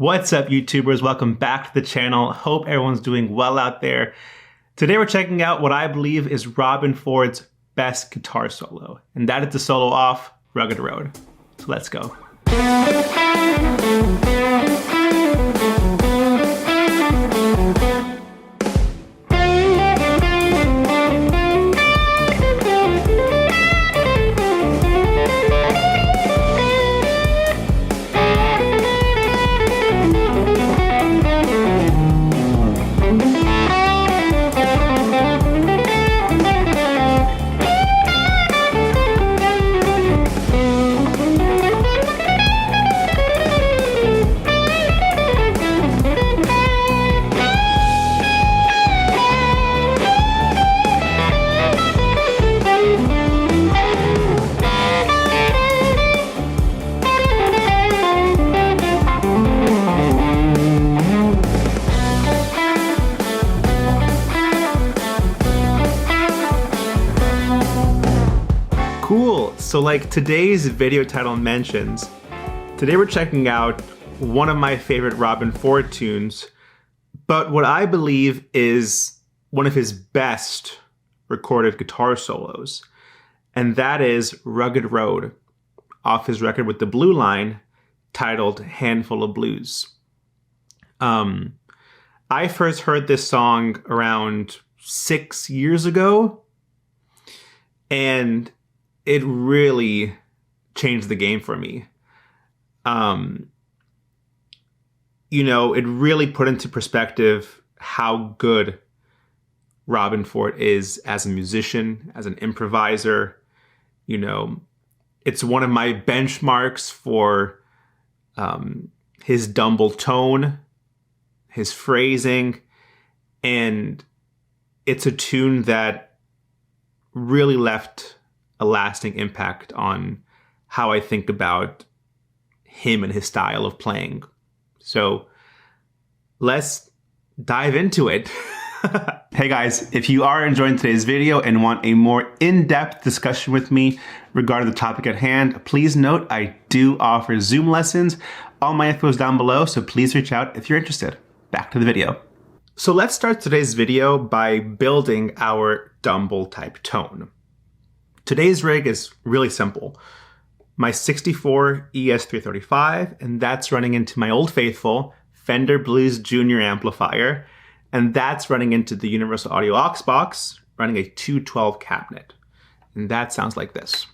What's up, YouTubers? Welcome back to the channel. Hope everyone's doing well out there. Today we're checking out what I believe is Robben Fords' best guitar solo, and that is the solo off Rugged Road. So let's go. Cool, so like today's video title mentions, today we're checking out one of my favorite Robben Ford tunes, but what I believe is one of his best recorded guitar solos, and that is Rugged Road, off his record with the Blue Line, titled Handful of Blues. I first heard this song around 6 years ago, and it really changed the game for me. It really put into perspective how good Robben Ford is as a musician, as an improviser. It's one of my benchmarks for his Dumble tone, his phrasing, and it's a tune that really left a lasting impact on how I think about him and his style of playing. So let's dive into it. Hey guys, if you are enjoying today's video and want a more in-depth discussion with me regarding the topic at hand, please note I do offer Zoom lessons. All my info is down below, so please reach out if you're interested. Back to the video. So let's start today's video by building our Dumble type tone. Today's rig is really simple. My 64 ES335, and that's running into my old faithful Fender Blues Junior amplifier, and that's running into the Universal Audio aux box, running a 212 cabinet. And that sounds like this.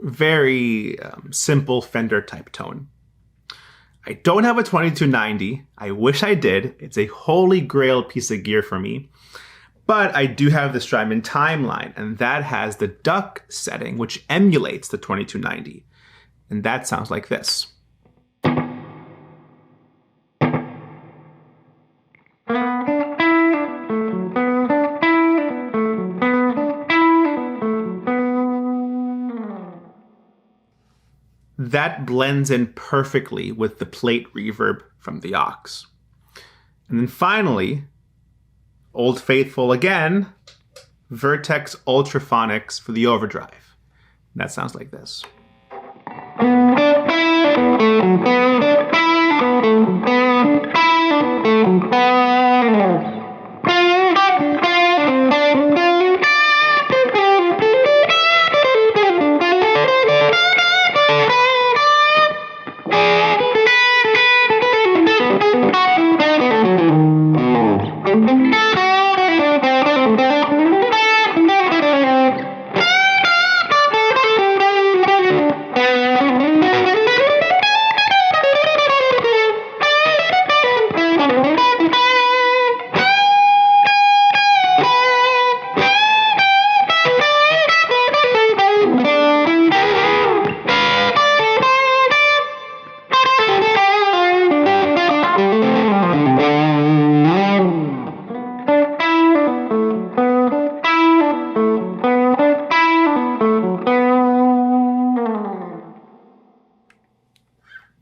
Very simple Fender type tone. I don't have a 2290. I wish I did. It's a holy grail piece of gear for me. But I do have the Strymon Timeline, and that has the duck setting, which emulates the 2290. And that sounds like this. That blends in perfectly with the plate reverb from the aux. And then finally, Old Faithful again, Vertex Ultraphonics for the overdrive. And that sounds like this.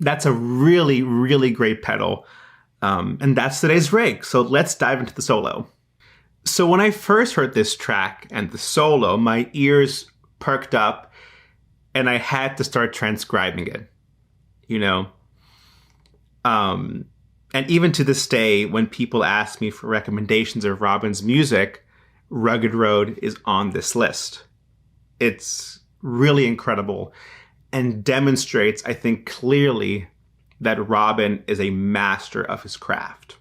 That's a really, really great pedal. And that's today's rig. So let's dive into the solo. So when I first heard this track and the solo, my ears perked up and I had to start transcribing it, you know? And even to this day, when people ask me for recommendations of Robbens' music, Rugged Road is on this list. It's really incredible and demonstrates, I think, clearly that Robben is a master of his craft.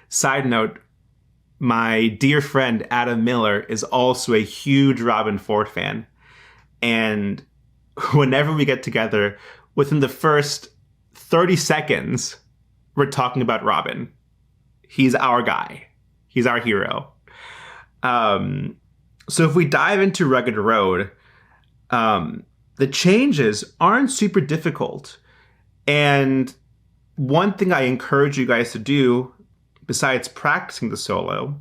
Side note, my dear friend Adam Miller is also a huge Robben Ford fan. And whenever we get together, within the first 30 seconds, we're talking about Robben. He's our guy. He's our hero. So if we dive into Rugged Road, the changes aren't super difficult. And one thing I encourage you guys to do, besides practicing the solo,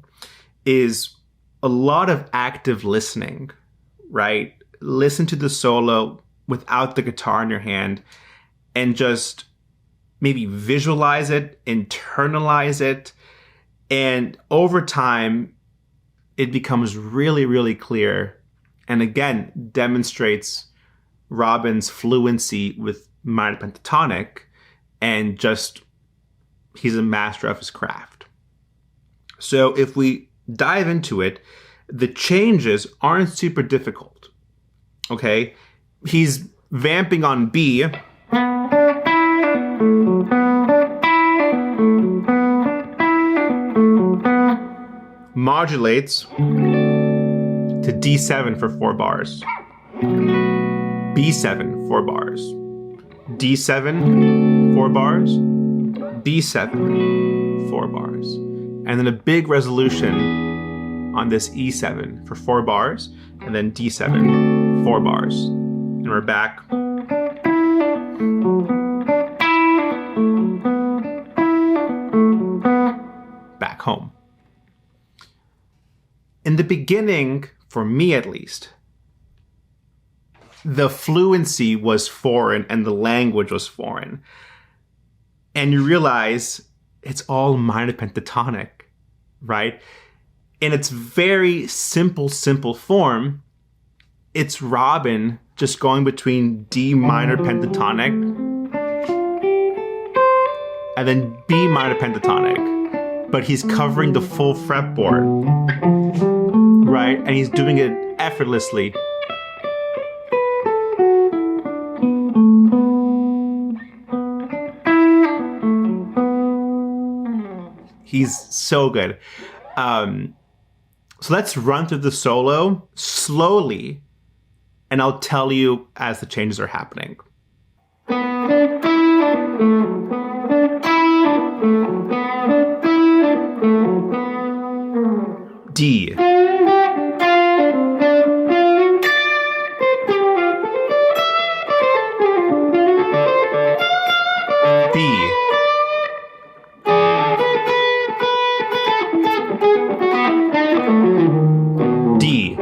is a lot of active listening, right? Listen to the solo without the guitar in your hand and just maybe visualize it, internalize it. And over time, it becomes really, really clear. And again, demonstrates Robben's fluency with minor pentatonic and just he's a master of his craft. So if we dive into it, the changes aren't super difficult. Okay? He's vamping on B. Modulates to D7 for 4 bars. B7, 4 bars. D7, 4 bars. B7, 4 bars. And then a big resolution on this E7 for 4 bars. And then D7, 4 bars. And we're back. Back home. In the beginning, for me at least, the fluency was foreign and the language was foreign. And you realize it's all minor pentatonic, right? In its very simple form, it's Robben just going between D minor pentatonic and then B minor pentatonic. But he's covering the full fretboard, right? And he's doing it effortlessly. He's so good. So let's run through the solo slowly, and I'll tell you as the changes are happening. D. B. D.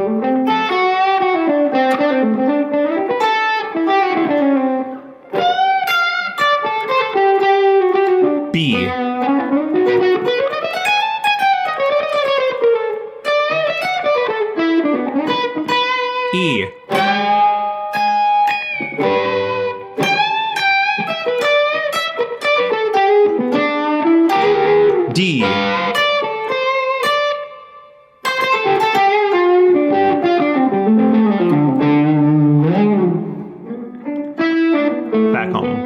B. E. D. Back home.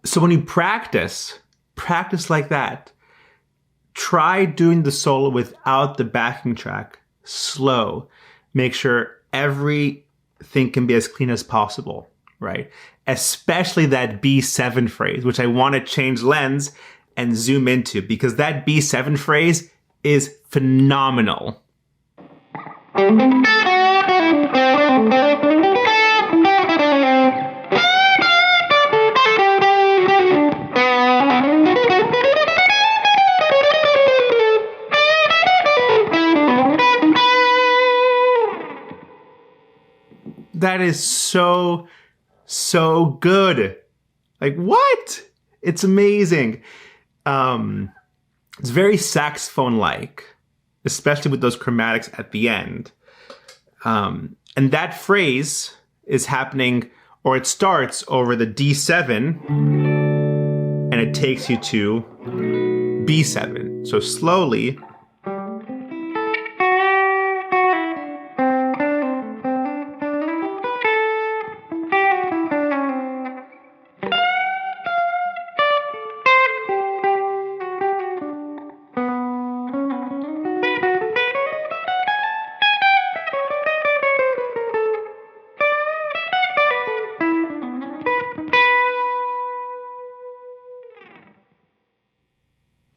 So when you practice like that. Try doing the solo without the backing track. Slow. Make sure everything can be as clean as possible, right? Especially that B7 phrase, which I want to change lens and zoom into, because that B7 phrase is phenomenal. That is so so good. Like, what? It's amazing. It's very saxophone-like, especially with those chromatics at the end. And that phrase is happening, or it starts over the D7, and it takes you to B7. So slowly.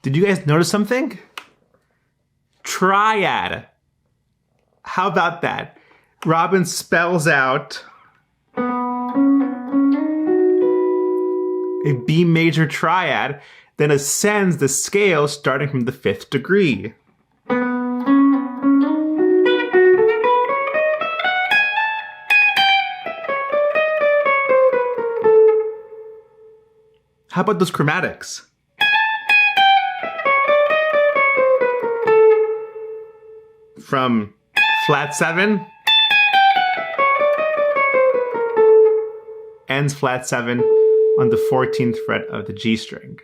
Did you guys notice something? Triad. How about that? Robben spells out a B major triad, then ascends the scale starting from the 5th degree. How about those chromatics? From flat 7, ends flat 7 on the 14th fret of the G string.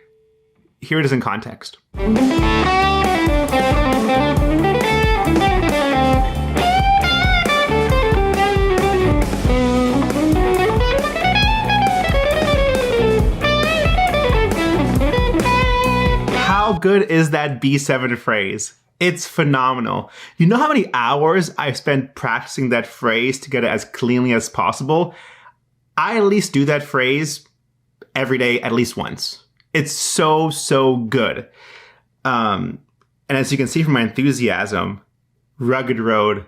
Here it is in context. How good is that B7 phrase? It's phenomenal. You know how many hours I've spent practicing that phrase to get it as cleanly as possible? I at least do that phrase every day at least once. It's so, so good. And as you can see from my enthusiasm, Rugged Road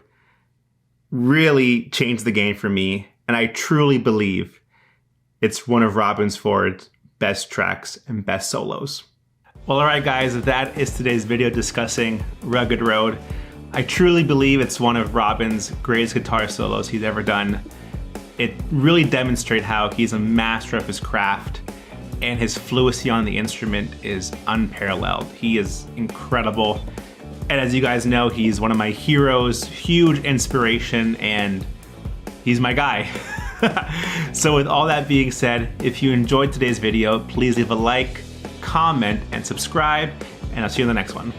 really changed the game for me. And I truly believe it's one of Robben Fords' best tracks and best solos. Well, all right, guys, that is today's video discussing Rugged Road. I truly believe it's one of Robben's greatest guitar solos he's ever done. It really demonstrates how he's a master of his craft, and his fluency on the instrument is unparalleled. He is incredible. And as you guys know, he's one of my heroes, huge inspiration, and he's my guy. So with all that being said, if you enjoyed today's video, please leave a like, comment, and subscribe, and I'll see you in the next one.